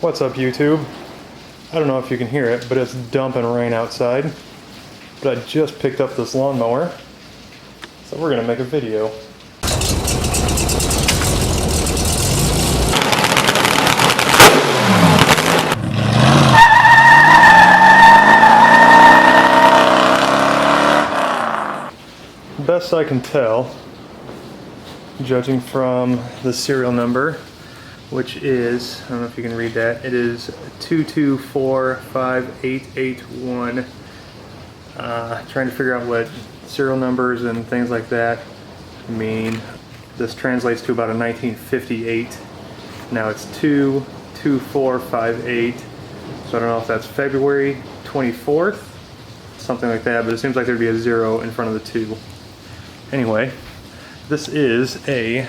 What's up, YouTube? I don't know if you can hear it, but it's dumping rain outside. But I just picked up this lawnmower, so we're gonna make a video. Best I can tell, judging from the serial number, which is, I don't know if you can read that, it is 2245881. Trying to figure out what serial numbers and things like that mean. This translates to about a 1958. Now it's 22458, so I don't know if that's February 24th, something like that, but it seems like there'd be a 0 in front of the 2. Anyway, this is a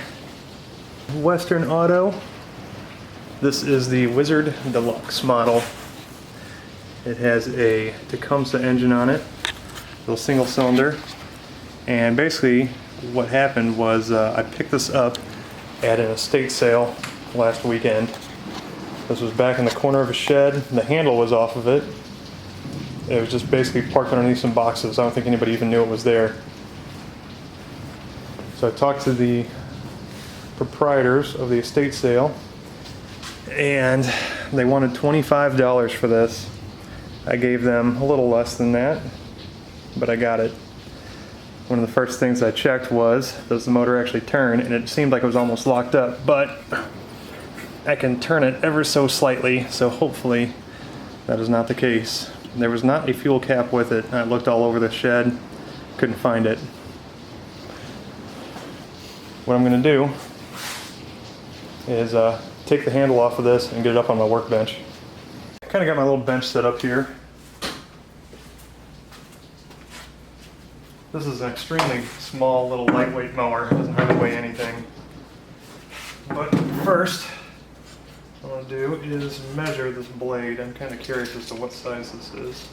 Western Auto. This is the Wizard Deluxe model. It has a Tecumseh engine on it, little single cylinder. And basically what happened was I picked this up at an estate sale last weekend. This was back in the corner of a shed. The handle was off of it. It was just basically parked underneath some boxes. I don't think anybody even knew it was there. So I talked to the proprietors of the estate sale, and they wanted $25 for this. I gave them a little less than that, but I got it. One of the first things I checked was, does the motor actually turn? And it seemed like it was almost locked up, but I can turn it ever so slightly, so hopefully that is not the case. There was not a fuel cap with it. I looked all over the shed, couldn't find it. What I'm going to do is take the handle off of this and get it up on my workbench. I kind of got my little bench set up here. This is an extremely small little lightweight mower. It doesn't hardly weigh anything. But first, what I want to do is measure this blade. I'm kind of curious as to what size this is.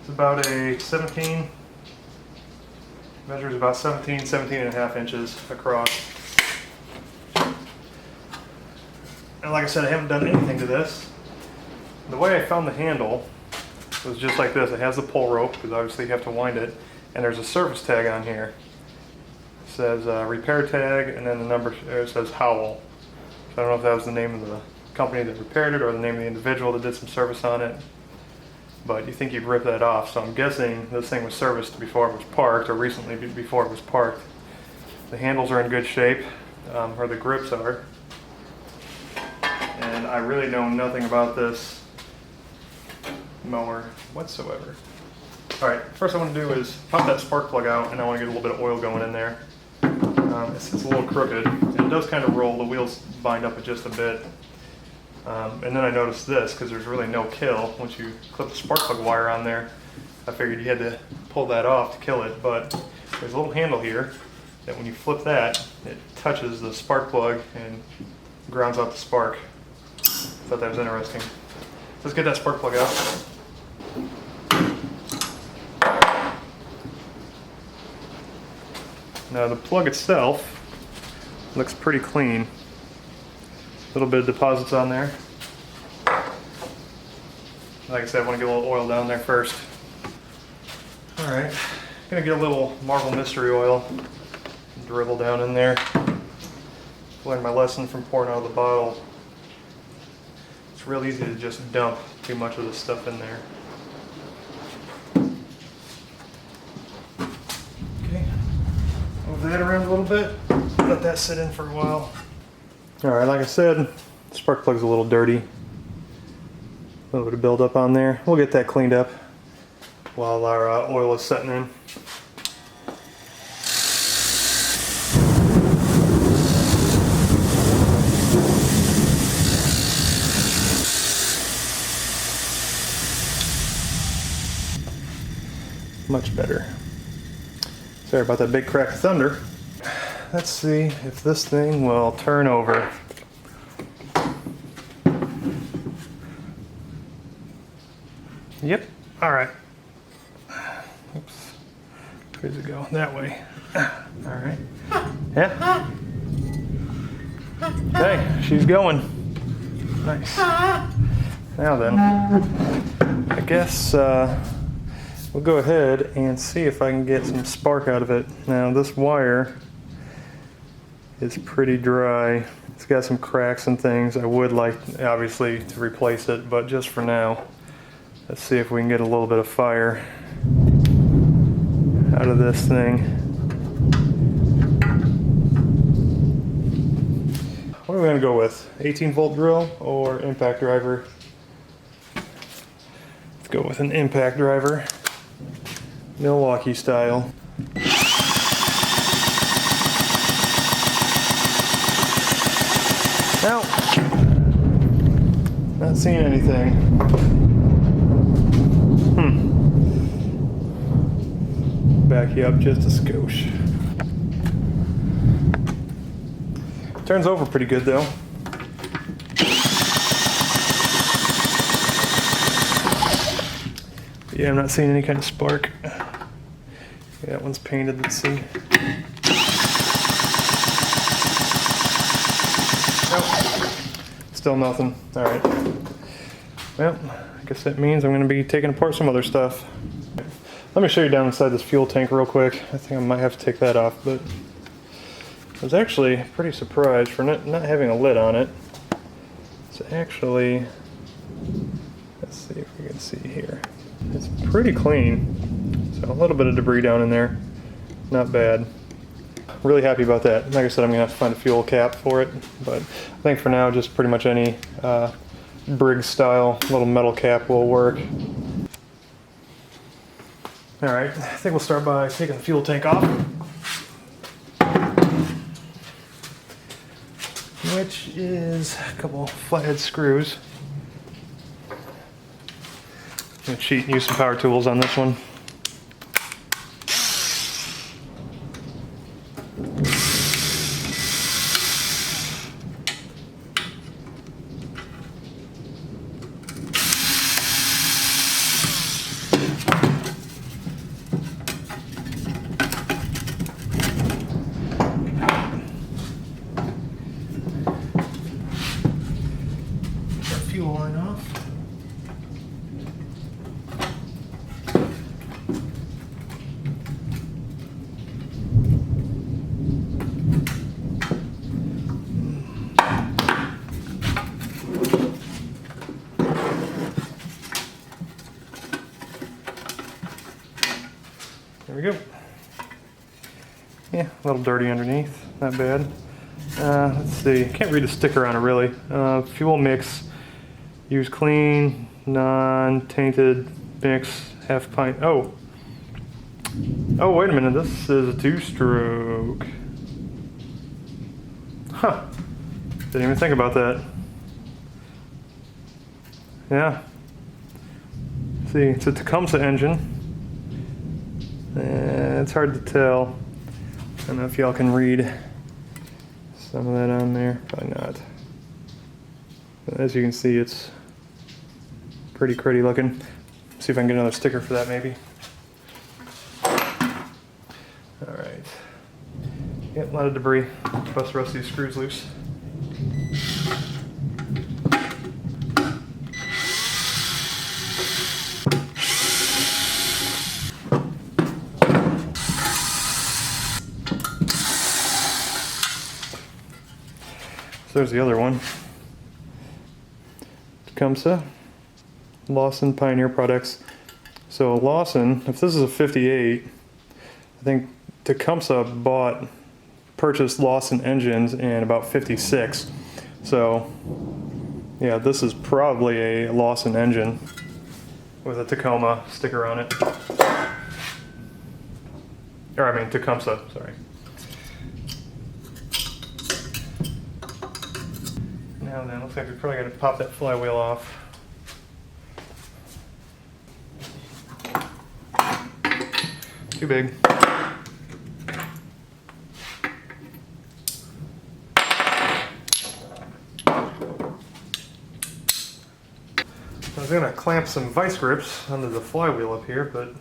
It's about a 17. Measures about 17 and a half inches across. And like I said, I haven't done anything to this. The way I found the handle was just like this. It has the pull rope, because obviously you have to wind it, and there's a service tag on here. It says repair tag, and then the number says Howell. So I don't know if that was the name of the company that repaired it or the name of the individual that did some service on it. But you think you'd rip that off, so I'm guessing this thing was serviced before it was parked, or recently before it was parked. The handles are in good shape, or the grips are. And I really know nothing about this mower whatsoever. Alright, first I want to do is pop that spark plug out, and I want to get a little bit of oil going in there. It's a little crooked, and it does kind of roll. The wheels bind up it just a bit. And then I noticed this, because there's really no kill. Once you clip the spark plug wire on there, I figured you had to pull that off to kill it, but there's a little handle here that when you flip that, it touches the spark plug and grounds out the spark. Thought that was interesting. Let's get that spark plug out. Now the plug itself looks pretty clean. A little bit of deposits on there. Like I said, I want to get a little oil down there first. Alright, gonna get a little Marvel Mystery Oil, dribble down in there. Learned my lesson from pouring out of the bottle. It's real easy to just dump too much of this stuff in there. Okay, move that around a little bit, let that sit in for a while. Alright, like I said, the spark plug's a little dirty. A little bit of buildup on there. We'll get that cleaned up while our oil is setting in. Much better. Sorry about that big crack of thunder. Let's see if this thing will turn over. Yep, all right. Oops, where's it go? That way. All right. Yeah. Okay, she's going. Nice. Now then, I guess we'll go ahead and see if I can get some spark out of it. Now this wire is pretty dry. It's got some cracks and things. I would like, obviously, to replace it, but just for now, let's see if we can get a little bit of fire out of this thing. What are we gonna go with? 18-volt drill or impact driver? Let's go with an impact driver, Milwaukee style. Now, not seeing anything. Back you up just a skosh. Turns over pretty good though. Yeah, I'm not seeing any kind of spark. Yeah, that one's painted, let's see. Nope. Still nothing. Alright. Well, I guess that means I'm going to be taking apart some other stuff. Let me show you down inside this fuel tank real quick. I think I might have to take that off, but I was actually pretty surprised for not having a lid on it. It's actually, let's see if we can see here. It's pretty clean. So a little bit of debris down in there. Not bad. Really happy about that. Like I said, I'm going to have to find a fuel cap for it, but I think for now just pretty much any Briggs style little metal cap will work. Alright, I think we'll start by taking the fuel tank off, which is a couple flathead screws. I'm going to cheat and use some power tools on this one. Fuel line off. There we go. Yeah, a little dirty underneath, not bad. Let's see, can't read the sticker on it really. Fuel mix. Use clean, non-tainted mix, half pint. Oh, wait a minute, this is a 2-stroke. Huh, didn't even think about that. Yeah. See, it's a Tecumseh engine. It's hard to tell. I don't know if y'all can read some of that on there, probably not. But as you can see, it's pretty pretty looking. See if I can get another sticker for that maybe. Alright. Yep, a lot of debris. Bust the rest of these screws loose. So there's the other one. Tecumseh. Lawson Pioneer products. So Lawson, if this is a 58, I think Tecumseh purchased Lawson engines in about 56. So yeah, this is probably a Lawson engine with a Tacoma sticker on it. Or I mean Tecumseh, sorry. Now then, looks like we probably got to pop that flywheel off. Too big. I was going to clamp some vice grips under the flywheel up here, but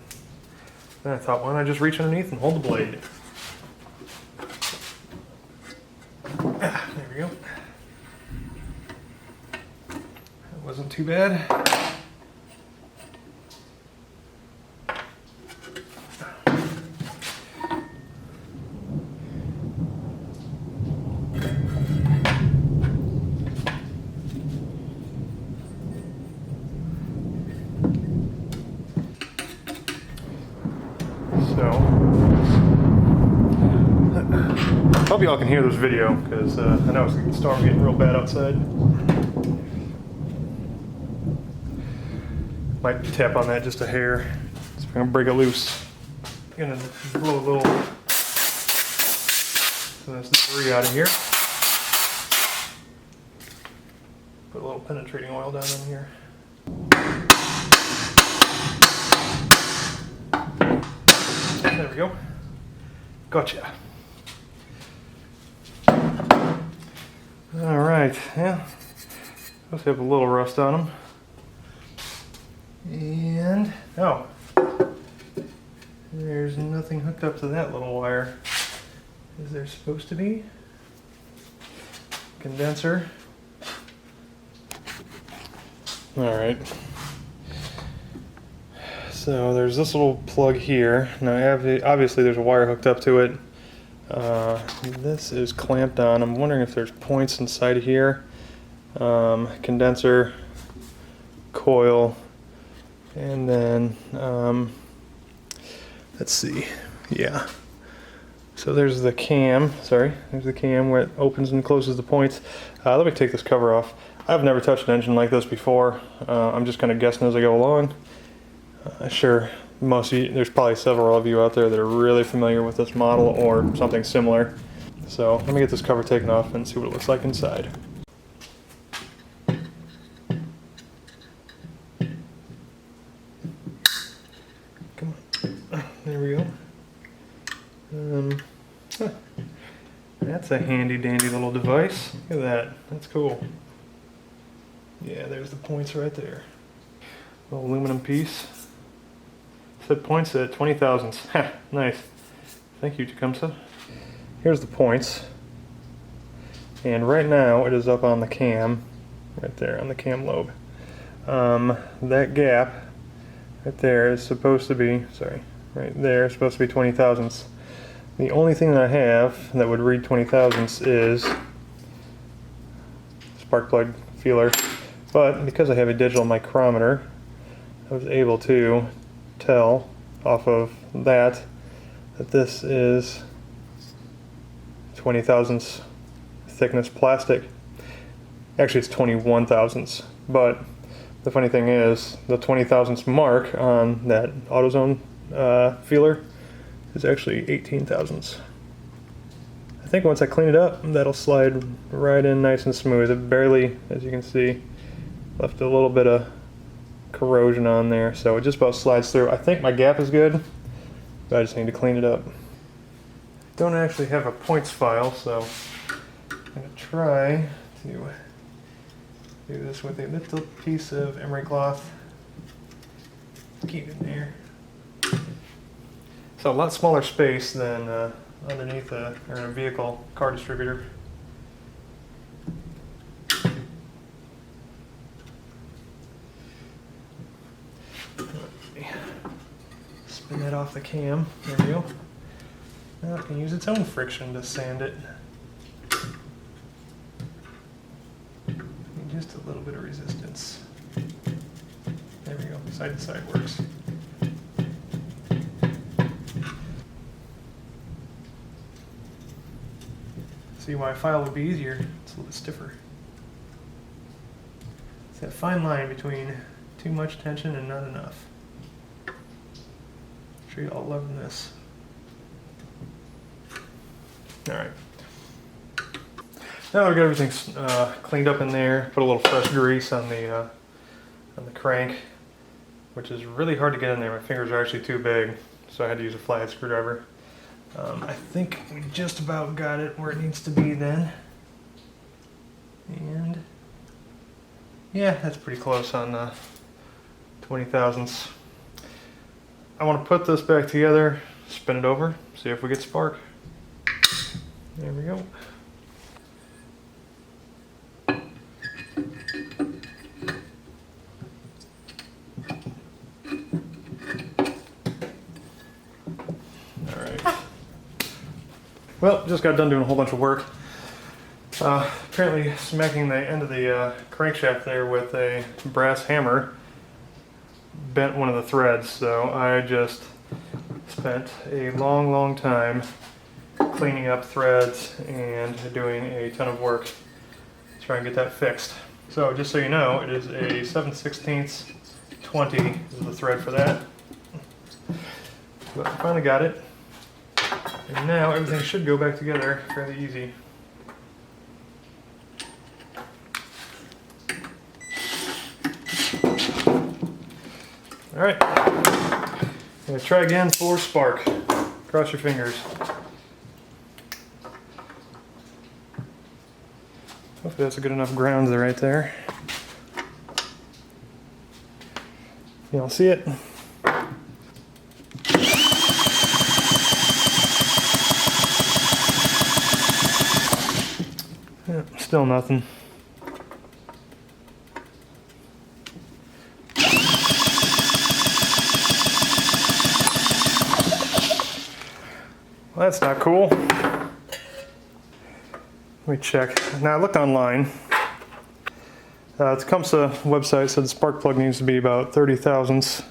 then I thought, why don't I just reach underneath and hold the blade? There we go. wasn't too bad. So, hope y'all can hear this video because I know it's the storm getting real bad outside. Might tap on that just a hair. So I'm gonna break it loose. I'm gonna blow a little so that's debris out of here. Put a little penetrating oil down in here. There we go. Gotcha. All right, yeah. Supposed to have a little rust on them. And, oh, there's nothing hooked up to that little wire. Is there supposed to be? Condenser. All right. So there's this little plug here. Now obviously there's a wire hooked up to it. This is clamped on. I'm wondering if there's points inside of here. Condenser, coil, and then let's see. Yeah. So there's the cam. Sorry, there's the cam where it opens and closes the points. Let me take this cover off. I've never touched an engine like this before. I'm just kind of guessing as I go along. Sure, most of you, there's probably several of you out there that are really familiar with this model or something similar. So let me get this cover taken off and see what it looks like inside. Come on, there we go. That's a handy dandy little device. Look at that, that's cool. Yeah, there's the points right there. Little aluminum piece. Set points at 20 thousandths. Nice. Thank you, Tecumseh. Here's the points. And right now it is up on the cam, right there on the cam lobe. That gap right there is supposed to be, sorry, right there is supposed to be 20 thousandths. The only thing that I have that would read 20 thousandths is spark plug feeler. But because I have a digital micrometer, I was able to tell off of that this is 20 thousandths thickness plastic. Actually, it's 21 thousandths, but the funny thing is the 20 thousandths mark on that AutoZone feeler is actually 18 thousandths. I think once I clean it up, that'll slide right in nice and smooth. It barely, as you can see, left a little bit of corrosion on there, so it just about slides through. I think my gap is good, but I just need to clean it up. Don't actually have a points file, so I'm going to try to do this with a little piece of emery cloth. Keep it there. So a lot smaller space than underneath a vehicle car distributor. Spin that off the cam. There we go. Now it can use its own friction to sand it. And just a little bit of resistance. There we go. Side to side works. See why a file would be easier. It's a little bit stiffer. It's that fine line between too much tension and not enough. I'm sure you all loving this. Alright. Now we've got everything cleaned up in there. Put a little fresh grease on the crank, which is really hard to get in there. My fingers are actually too big, so I had to use a flathead screwdriver. I think we just about got it where it needs to be then. And yeah, that's pretty close on 20 thousandths. I want to put this back together, spin it over, see if we get spark. There we go. Well, just got done doing a whole bunch of work. Apparently smacking the end of the crankshaft there with a brass hammer bent one of the threads, so I just spent a long time cleaning up threads and doing a ton of work to try and get that fixed. So just so you know, it is a 7/16 20 is the thread for that. But I finally got it, and now everything should go back together fairly easy. All right, gonna try again for spark. Cross your fingers. Hopefully that's a good enough ground right there. You don't see it? Yeah, still nothing. Well, that's not cool. Let me check. Now I looked online. Tecumseh website said the spark plug needs to be about 30 thousandths.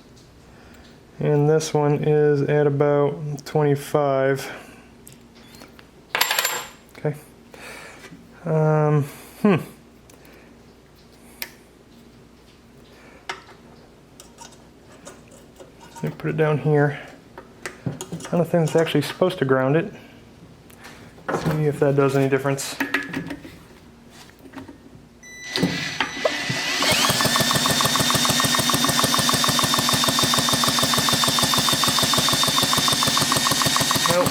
And this one is at about 25. Okay. Let me put it down here. I don't think it's actually supposed to ground it. See if that does any difference. Nope.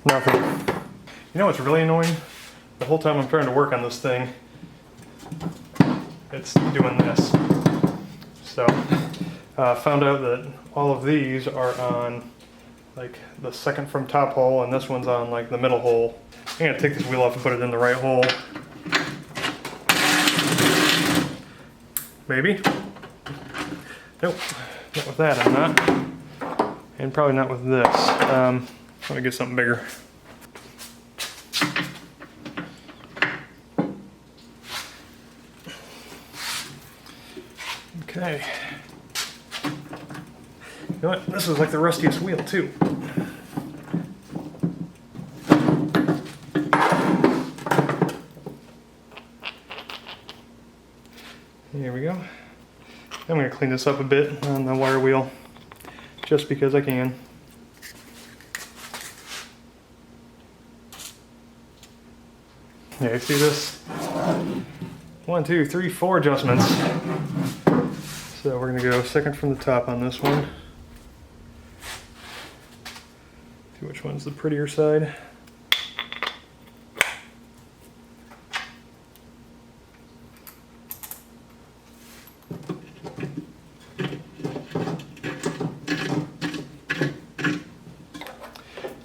Nothing. You know what's really annoying? The whole time I'm trying to work on this thing, it's doing this. So, found out that all of these are on like the second from top hole, and this one's on like the middle hole. I'm gonna take this wheel off and put it in the right hole. Maybe. Nope, not with that I'm not. And probably not with this. I'm gonna get something bigger. Okay. You know what? This is like the rustiest wheel too. Here we go. I'm going to clean this up a bit on the wire wheel, just because I can. Yeah, you see this? 1, 2, 3, 4 adjustments. So we're going to go second from the top on this one. See which one's the prettier side.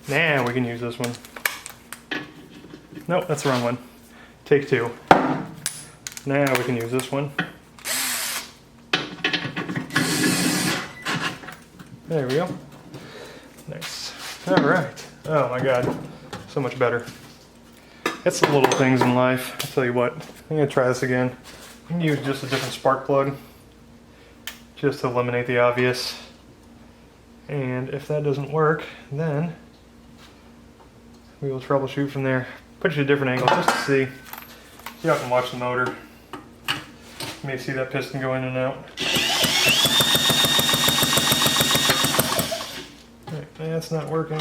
Now we can use this one. Nope, that's the wrong one. Take 2. Now we can use this one. There we go. Nice. All right. Oh my God, so much better. It's the little things in life. I'll tell you what, I'm gonna try this again. You can use just a different spark plug, just to eliminate the obvious. And if that doesn't work, then we will troubleshoot from there. Put you at a different angle just to see. So y'all can watch the motor. You may see that piston go in and out. Right, that's not working.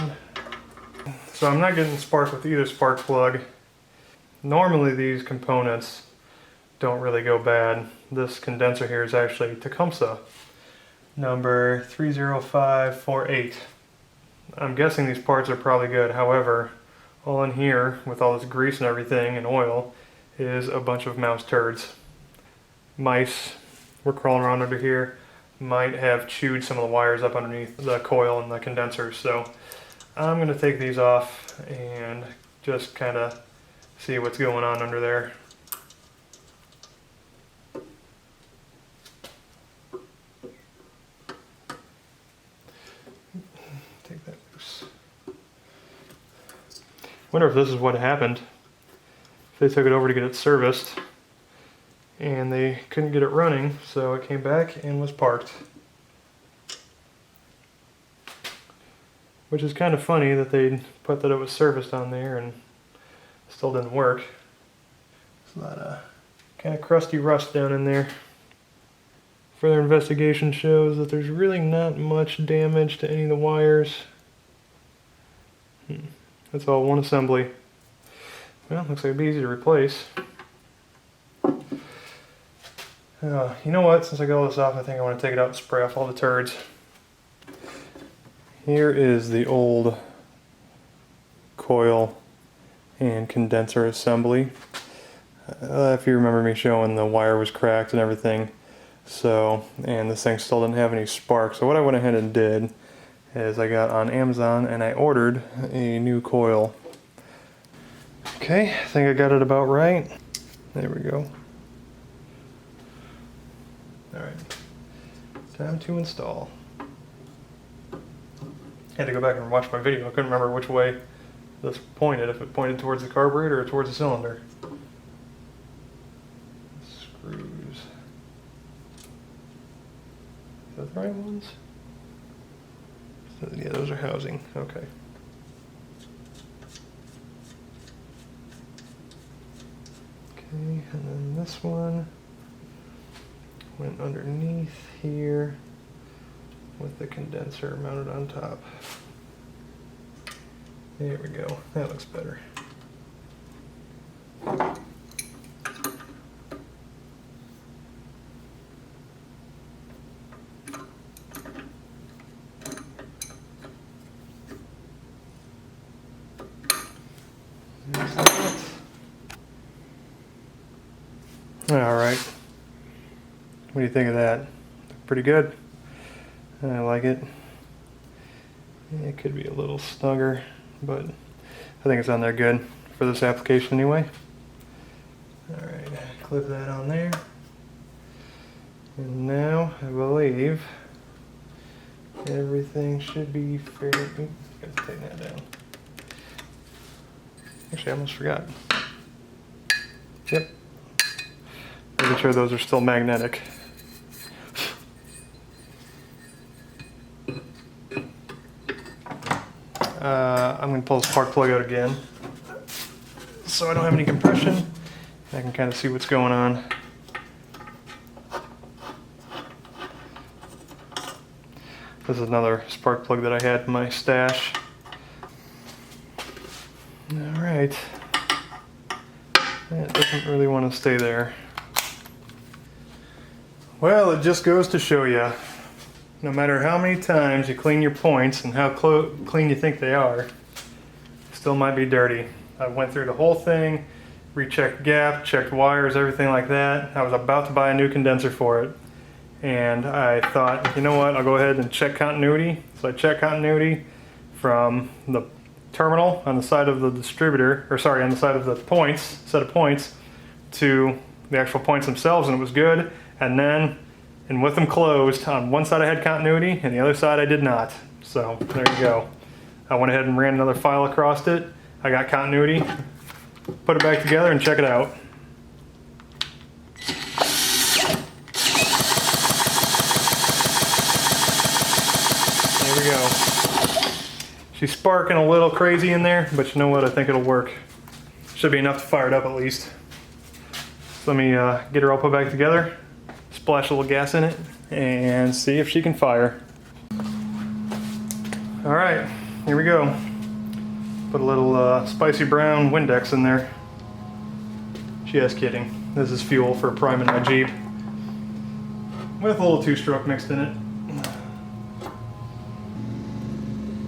So I'm not getting spark with either spark plug. Normally these components don't really go bad. This condenser here is actually Tecumseh, number 30548. I'm guessing these parts are probably good. However, all in here with all this grease and everything and oil is a bunch of mouse turds. Mice were crawling around under here, might have chewed some of the wires up underneath the coil and the condenser. So I'm going to take these off and just kind of see what's going on under there. Take that loose. Wonder if this is what happened. If they took it over to get it serviced and they couldn't get it running, so it came back and was parked. Which is kind of funny that they put that it was serviced on there and still didn't work. There's a lot of kind of crusty rust down in there. Further investigation shows that there's really not much damage to any of the wires. That's all one assembly. Well, looks like it'd be easy to replace. You know what? Since I got all this off, I think I want to take it out and spray off all the turds. Here is the old coil and condenser assembly. If you remember me showing, the wire was cracked and everything. So, and this thing still didn't have any spark. So what I went ahead and did is I got on Amazon and I ordered a new coil. Okay, I think I got it about right. There we go. Alright, time to install. I had to go back and watch my video. I couldn't remember which way this pointed, if it pointed towards the carburetor or towards the cylinder. Screws. Are those the right ones? Yeah, those are housing. Okay. Okay, and then this one went underneath here with the condenser mounted on top. There we go. That looks better. Alright, what do you think of that? Pretty good. I like it. It could be a little snugger, but I think it's on there good for this application anyway. Alright, clip that on there. And now I believe everything should be fairly... Oops, gotta tighten that down. Actually, I almost forgot. Yep. Making sure those are still magnetic. I'm going to pull the spark plug out again so I don't have any compression. I can kind of see what's going on. This is another spark plug that I had in my stash. Alright. It doesn't really want to stay there. Well, it just goes to show you, no matter how many times you clean your points and how clean you think they are, still might be dirty. I went through the whole thing, rechecked gap, checked wires, everything like that. I was about to buy a new condenser for it. And I thought, you know what, I'll go ahead and check continuity. So I checked continuity from the terminal on the side of the distributor, or sorry, on the side of the points, set of points, to the actual points themselves, and it was good. And then, and with them closed, on one side I had continuity, and the other side I did not. So, there you go. I went ahead and ran another file across it. I got continuity, put it back together, and check it out. There we go. She's sparking a little crazy in there, but you know what? I think it'll work. Should be enough to fire it up at least. So let me get her all put back together, splash a little gas in it, and see if she can fire. Alright, here we go. Put a little spicy brown Windex in there. Just kidding. This is fuel for priming my Jeep. With a little two-stroke mixed in it.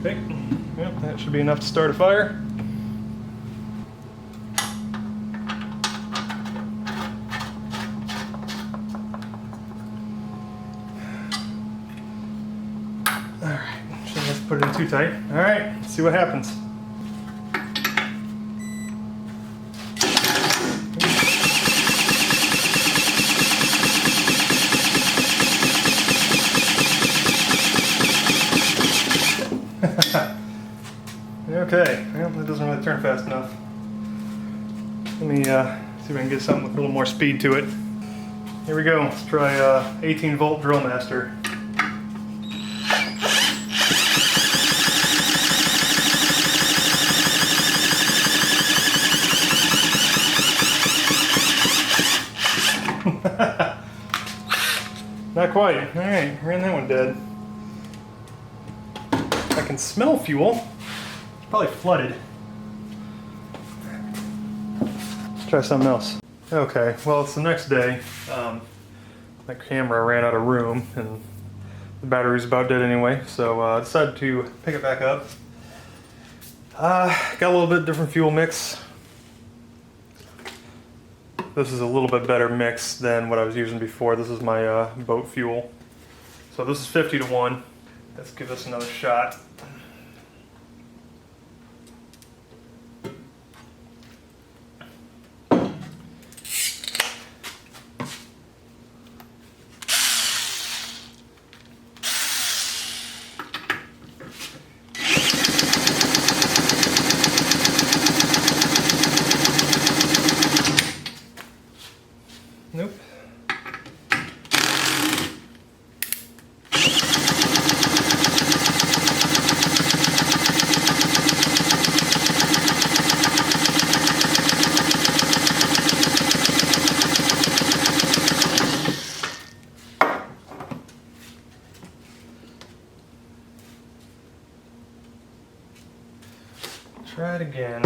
Okay, yep, that should be enough to start a fire. Alright, shouldn't have to put it in too tight. Alright, let's see what happens. Okay, well, that doesn't really turn fast fast enough. Let me see if I can get something with a little more speed to it. Here we go. Let's try 18 volt drill master. Not quite. Alright, ran that one dead. I can smell fuel. It's probably flooded. Let's try something else. Okay, well, it's the next day. My camera ran out of room and the battery's about dead anyway, so I decided to pick it back up. Got a little bit different fuel mix. This is a little bit better mix than what I was using before. This is my boat fuel. So this is 50 to 1. Let's give this another shot. Nope. Try it again.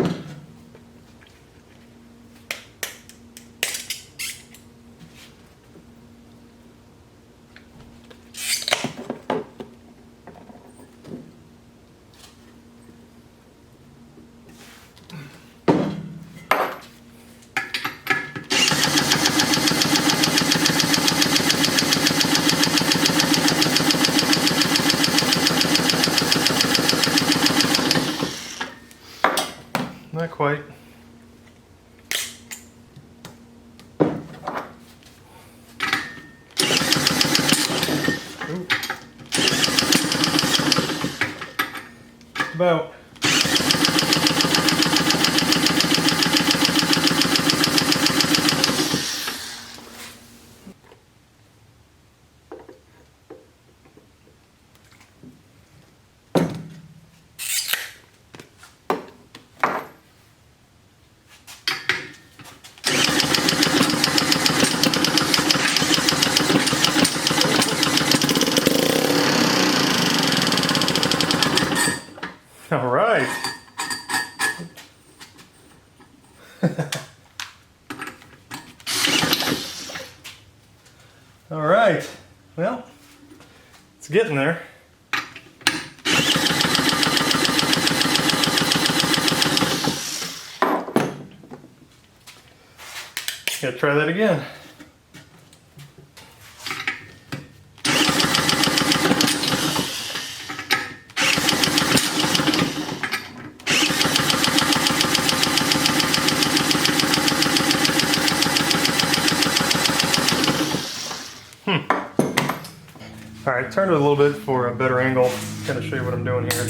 Not quite. Ooh. About. All right. All right. Well, it's getting there. Gotta try that again. Alright, turn it a little bit for a better angle. Kind of show you what I'm doing here.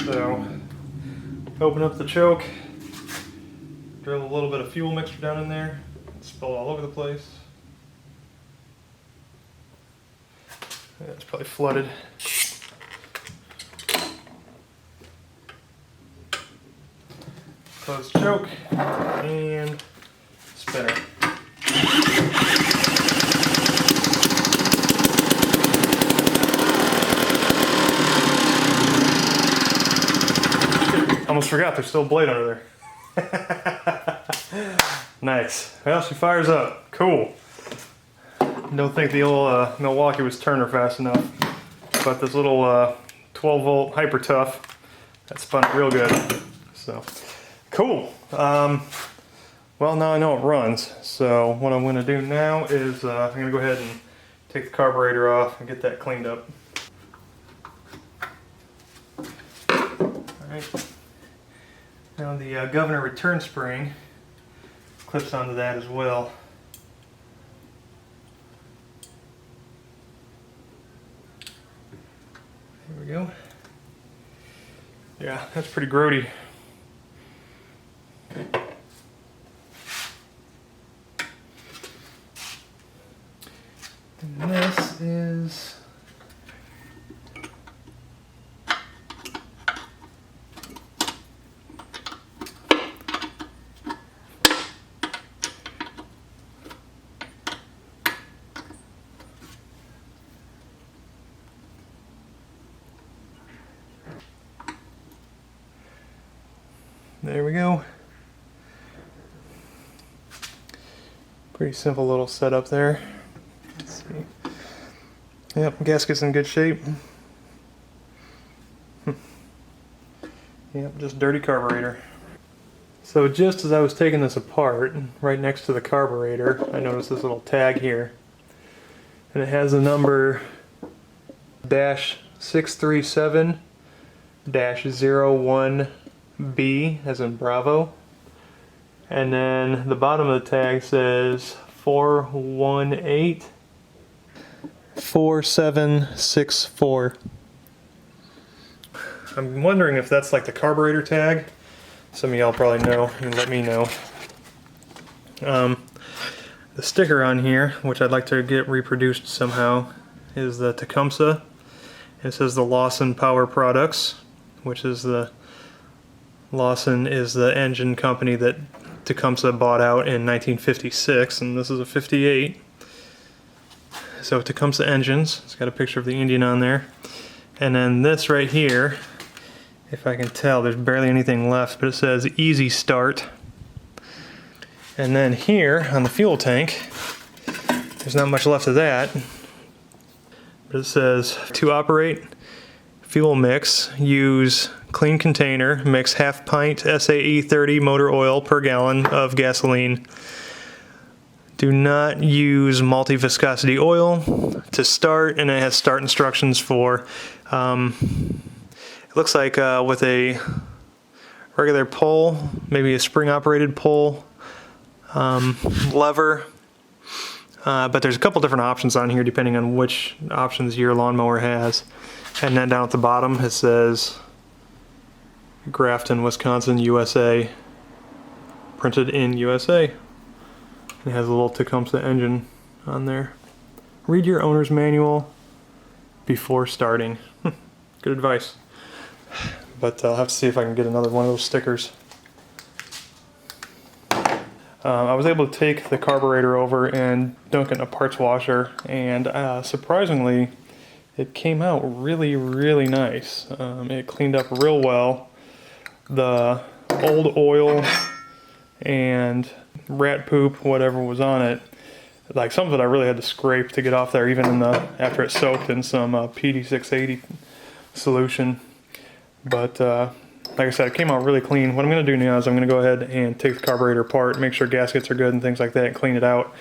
So, open up the choke, drill a little bit of fuel mixture down in there, spill all over the place. Yeah, it's probably flooded. Close the choke and spin it. Almost forgot there's still a blade under there. Nice. Well, she fires up. Cool. Don't think the old Milwaukee was turner fast enough, but this little 12 volt hyper tough, that spun real good. So cool. Well, now I know it runs. So what I'm going to do now is I'm going to go ahead and take the carburetor off and get that cleaned up. All right. Now the governor return spring clips onto that as well. There we go. Yeah, that's pretty grody. And this is there we go. Pretty simple little setup there. Let's see. Yep, gasket's in good shape. Yep, just dirty carburetor. So just as I was taking this apart, right next to the carburetor, I noticed this little tag here. And it has the number -637-01B, as in Bravo. And then the bottom of the tag says 418-4764. I'm wondering if that's like the carburetor tag. Some of y'all probably know, you can let me know. The sticker on here, which I'd like to get reproduced somehow, is the Tecumseh. It says the Lawson Power Products, which is Lawson is the engine company that Tecumseh bought out in 1956, and this is a 58. So Tecumseh engines, it's got a picture of the Indian on there. And then this right here, if I can tell, there's barely anything left, but it says Easy Start. And then here on the fuel tank, there's not much left of that, but it says to operate fuel mix, use clean container, mix half pint SAE 30 motor oil per gallon of gasoline. Do not use multi-viscosity oil to start, and it has start instructions for, it looks like with a regular pole, maybe a spring operated pole, lever, but there's a couple different options on here depending on which options your lawnmower has. And then down at the bottom it says Grafton, Wisconsin, USA, printed in USA. It has a little Tecumseh engine on there. Read your owner's manual before starting. Good advice. But I'll have to see if I can get another one of those stickers. I was able to take the carburetor over and dunk it in a parts washer, and surprisingly, it came out really, really nice. It cleaned up real well. The old oil and rat poop, whatever was on it, like some of it I really had to scrape to get off there, even after it soaked in some PD680 solution. But like I said, it came out really clean. What I'm going to do now is I'm going to go ahead and take the carburetor apart, make sure gaskets are good and things like that, and clean it out.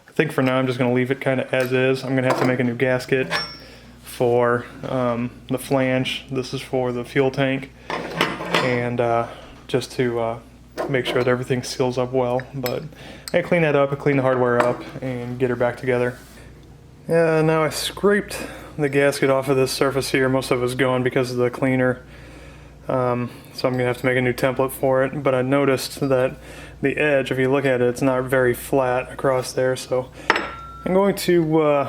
I think for now I'm just going to leave it kind of as is. I'm going to have to make a new gasket for the flange. This is for the fuel tank, and just to make sure that everything seals up well. But I clean that up, I clean the hardware up, and get her back together. Yeah, now I scraped the gasket off of this surface here. Most of it was gone because of the cleaner. So I'm going to have to make a new template for it, but I noticed that the edge, if you look at it, it's not very flat across there, so I'm going to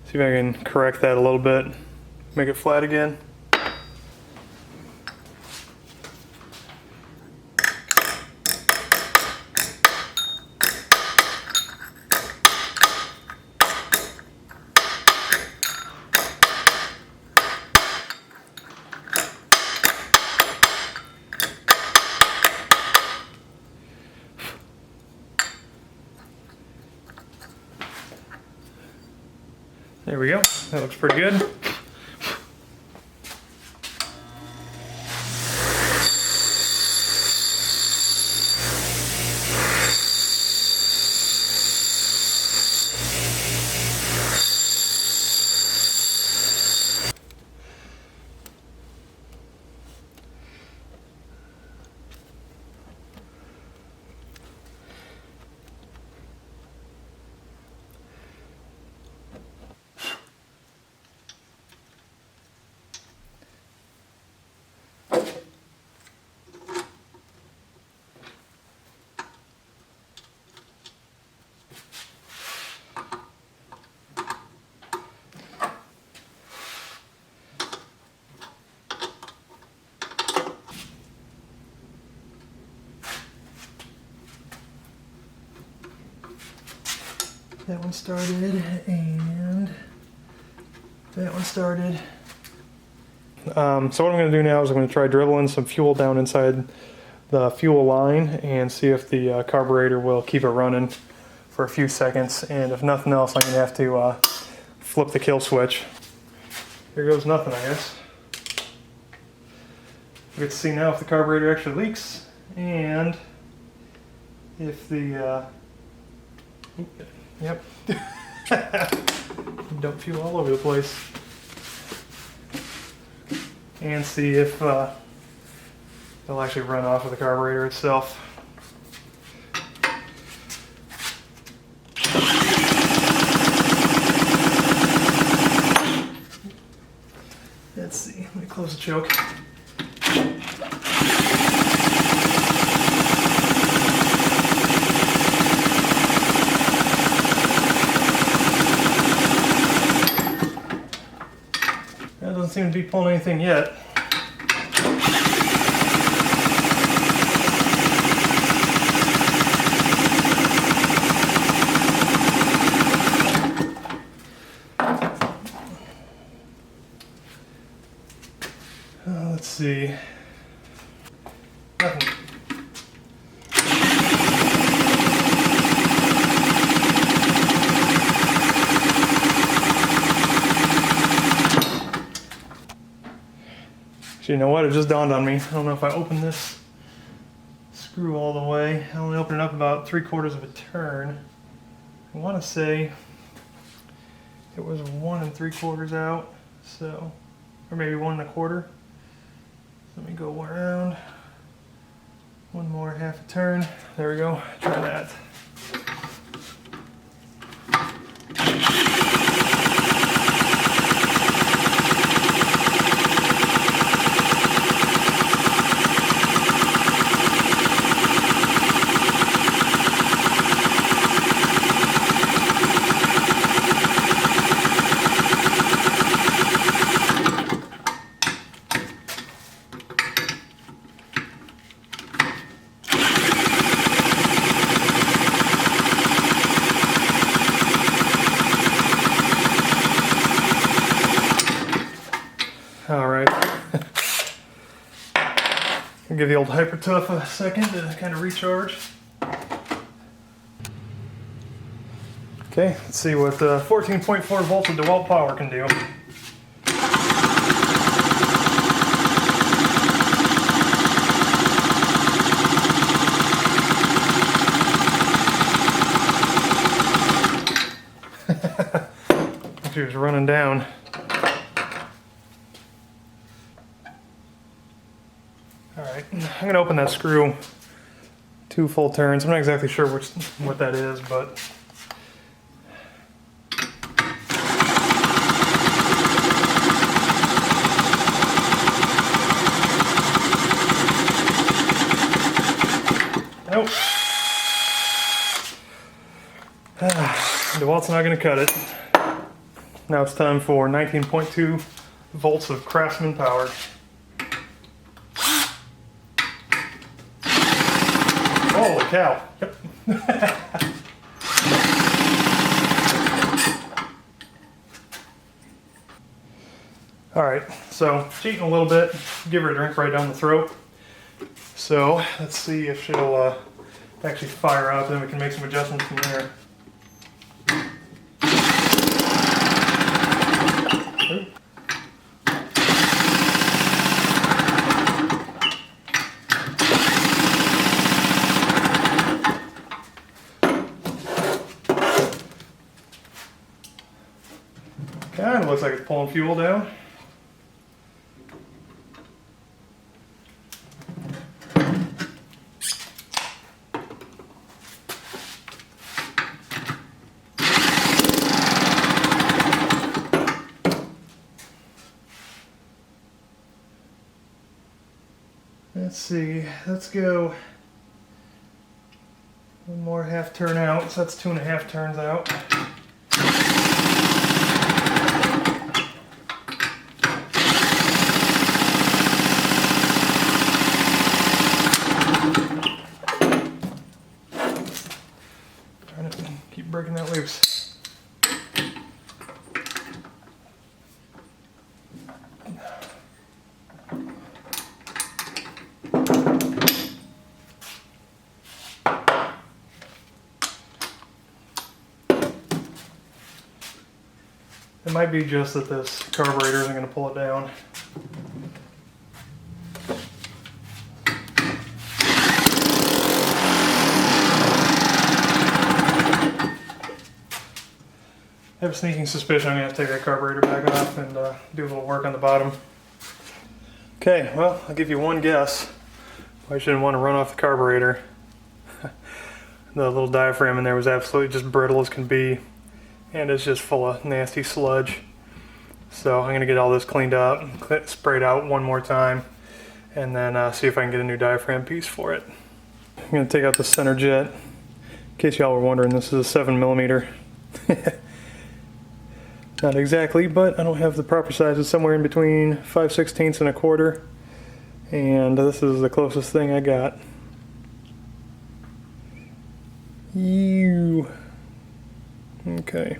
see if I can correct that a little bit, make it flat again. There we go. That looks pretty good. That one started, and that one started. So what I'm going to do now is I'm going to try dribbling some fuel down inside the fuel line and see if the carburetor will keep it running for a few seconds. And if nothing else, I'm going to have to flip the kill switch. Here goes nothing, I guess. We get to see now if the carburetor actually leaks and if the yep. Dump fuel all over the place. And see if they'll actually run off of the carburetor itself. Let's see, let me close the choke. That doesn't seem to be pulling anything yet. Let's see. Nothing. Actually, you know what? It just dawned on me. I don't know if I open this screw all the way. I only opened it up about 3/4 of a turn. I want to say it was 1 3/4 out, so, or maybe 1 1/4. Let me go around. One more half a turn. There we go. Try that. All right. I'll give the old Hyper Tough a second to kind of recharge. Okay, let's see what 14.4 volts of DeWalt power can do. She was running down. Alright, I'm going to open that screw 2 full turns. I'm not exactly sure what that is, but nope. DeWalt's not going to cut it. Now it's time for 19.2 volts of Craftsman power. Holy cow. Yep. Alright, so cheating a little bit, give her a drink right down the throat. So let's see if she'll actually fire up, then we can make some adjustments from there. Kind of looks like it's pulling fuel down. Let's see, let's go one more half turn out, so that's 2.5 turns out. Keep breaking that loose. might be just that this carburetor isn't going to pull it down. I have a sneaking suspicion I'm going to have to take that carburetor back off and do a little work on the bottom. Okay, well, I'll give you one guess why I shouldn't want to run off the carburetor. The little diaphragm in there was absolutely just brittle as can be, and it's just full of nasty sludge. So I'm going to get all this cleaned up, sprayed out one more time, and then see if I can get a new diaphragm piece for it. I'm going to take out the center jet. In case y'all were wondering, this is a 7mm. Not exactly, but I don't have the proper size. It's somewhere in between 5/16 and a quarter, and this is the closest thing I got. Ew. Okay.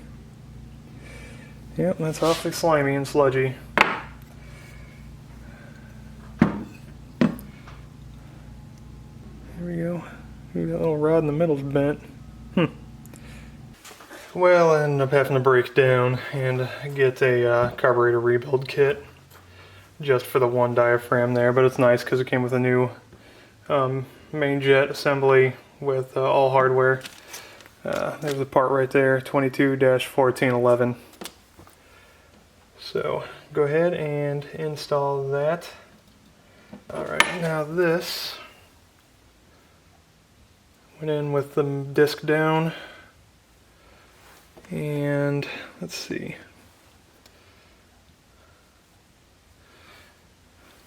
Yep, that's awfully slimy and sludgy. There we go. Ooh, that little rod in the middle's bent. Well, I ended up having to break down and get a carburetor rebuild kit just for the one diaphragm there, but it's nice because it came with a new main jet assembly with all hardware. There's the part right there, 22-1411. So go ahead and install that. Alright, now this went in with the disc down. And let's see.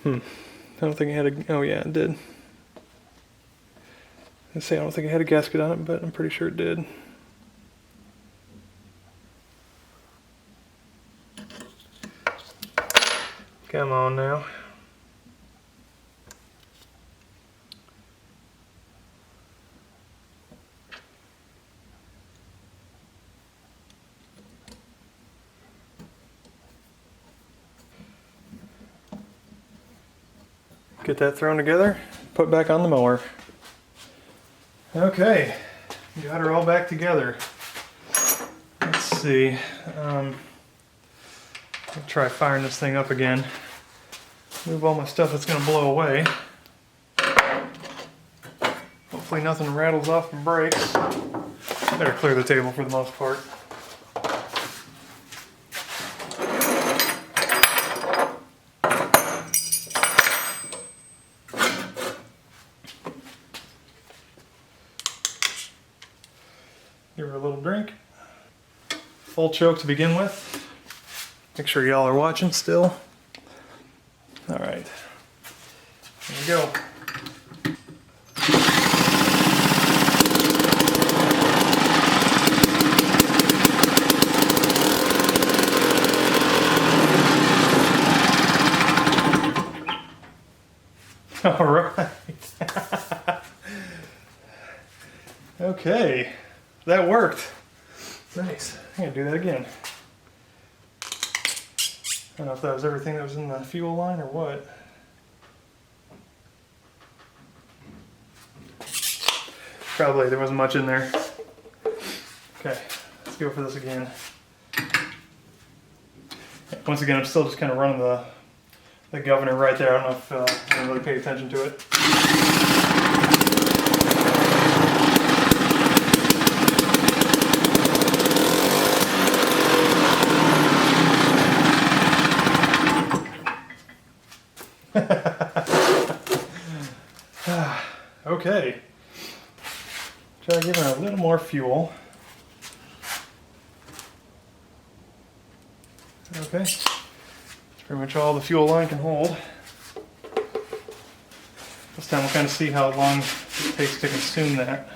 I don't think it had a, oh yeah, it did. I don't think it had a gasket on it, but I'm pretty sure it did. Come on now. Get that thrown together, put back on the mower. Okay, got her all back together. Let's see. I'll try firing this thing up again. Move all my stuff that's going to blow away. Hopefully nothing rattles off and breaks. Better clear the table for the most part. Give her a little drink. Full choke to begin with. Make sure y'all are watching still. Alright. Here we go. Alright. Okay. That worked. Nice. I'm gonna do that again. I don't know if that was everything that was in the fuel line or what. Probably, there wasn't much in there. Okay, let's go for this again. Once again, I'm still just kind of running the governor right there. I don't know if I didn't really pay attention to it. Okay, try giving it a little more fuel. Okay, that's pretty much all the fuel line can hold. This time we'll kind of see how long it takes to consume that.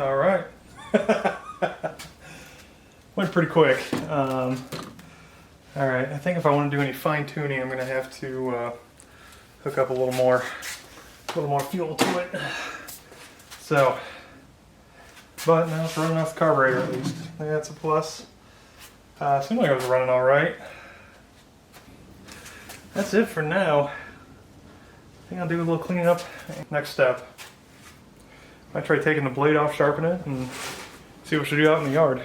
All right. Went pretty quick. All right, I think if I want to do any fine tuning, I'm going to have to hook up a little more fuel to it. So But now it's running off the carburetor at least. Yeah, that's a plus. Seemed like it was running all right. That's it for now. I think I'll do a little cleaning up. Next step. I might try taking the blade off, sharpen it, and see what we should do out in the yard.